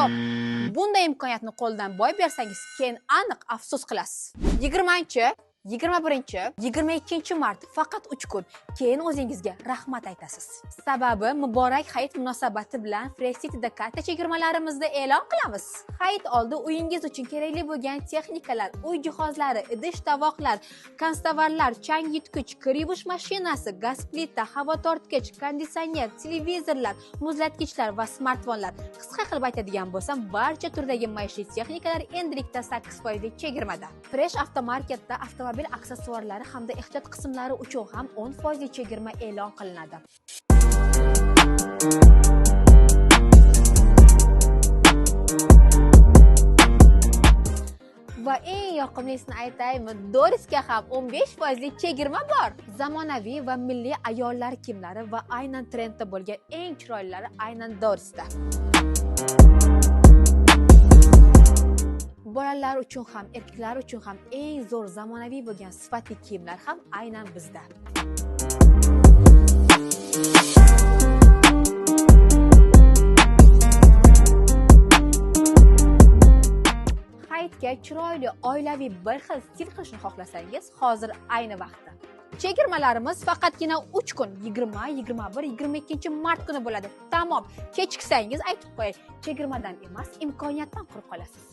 Stop. Bunday imkoniyatni qo'ldan boy bersangiz, keyin aniq afsus qilasiz. 20-chi 21-22 mart faqat 3 kun, keyin o'zingizga rahmat aytasiz. Sababi muborak hayit munosabati bilan Frexit'da katta chegirmalarimizni e'lon qilamiz. Hayit oldi uyingiz uchun kerakli bo'lgan texnikalar, uy jihozlari, idish-tovoqlar, konstavarlar, chang yutgich, kir yuvish mashinasi, gaz plita, havo tortgich, konditsioner, televizorlar, muzlatgichlar va smartfonlar. Qisqa qilib aytadigan bo'lsam, barcha turdagi maishiy texnikalar endilikda 8% chegirmada. Fresh avtomarketda avtomobil aksessuarlari hamda ehtiyot qismlari uchun ham 10% chegirma e'lon qilinadi. Va eng yoqimlisini aytaymi, Dorisga ham 15% chegirma bor. Zamonaviy va milliy ayollar kiyimlari va aynan trendda bo'lgan eng chiroylilari aynan Dorisda. Bolalar uchun ham, erkaklar uchun ham eng zo'r zamonaviy bo'lgan sifatli kiyimlar ham aynan bizda. Hayitga chiroyli oilaviy bir xil stil qilishni xohlasangiz, hozir ayni vaqtda. Chegirmalarimiz faqatgina 3 kun, 20, 21, 22 mart kuni bo'ladi. Tamom, kechiksangiz aytib qo'ying, chegirmadan emas, imkoniyatdan qurib qolasiz.